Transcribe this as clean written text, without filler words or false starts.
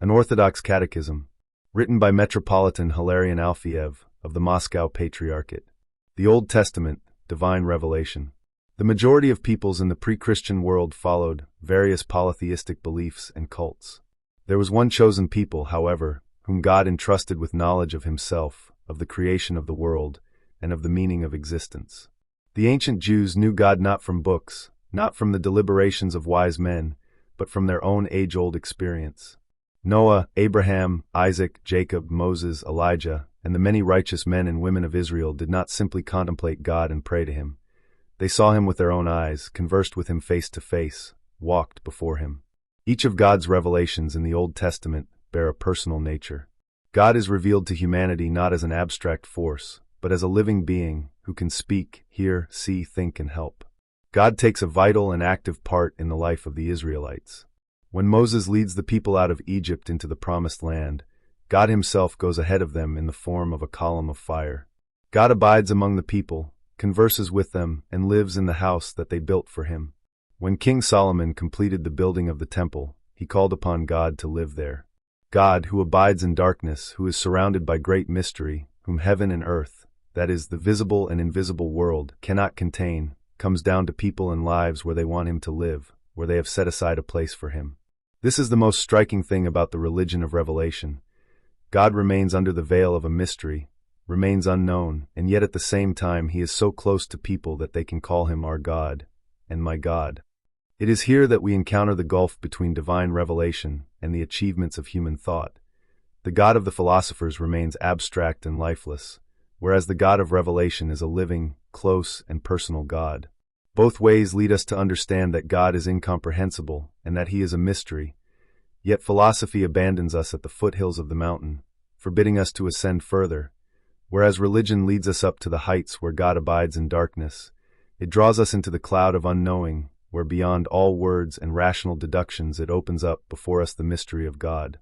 An Orthodox Catechism, written by Metropolitan Hilarion Alfeyev of the Moscow Patriarchate. The Old Testament, Divine Revelation. The majority of peoples in the pre-Christian world followed various polytheistic beliefs and cults. There was one chosen people, however, whom God entrusted with knowledge of himself, of the creation of the world, and of the meaning of existence. The ancient Jews knew God not from books, not from the deliberations of wise men, but from their own age-old experience. Noah, Abraham, Isaac, Jacob, Moses, Elijah, and the many righteous men and women of Israel did not simply contemplate God and pray to him. They saw him with their own eyes, conversed with him face to face, walked before him. Each of God's revelations in the Old Testament bear a personal nature. God is revealed to humanity not as an abstract force, but as a living being who can speak, hear, see, think, and help. God takes a vital and active part in the life of the Israelites. When Moses leads the people out of Egypt into the Promised Land, God himself goes ahead of them in the form of a column of fire. God abides among the people, converses with them, and lives in the house that they built for him. When King Solomon completed the building of the temple, he called upon God to live there. God, who abides in darkness, who is surrounded by great mystery, whom heaven and earth, that is, the visible and invisible world, cannot contain, comes down to people and lives where they want him to live, where they have set aside a place for him. This is the most striking thing about the religion of revelation. God remains under the veil of a mystery, remains unknown, and yet at the same time he is so close to people that they can call him our God and my God. It is here that we encounter the gulf between divine revelation and the achievements of human thought. The God of the philosophers remains abstract and lifeless, whereas the God of revelation is a living, close, and personal God. Both ways lead us to understand that God is incomprehensible and that he is a mystery, yet philosophy abandons us at the foothills of the mountain, forbidding us to ascend further, whereas religion leads us up to the heights where God abides in darkness. It draws us into the cloud of unknowing, where beyond all words and rational deductions it opens up before us the mystery of God.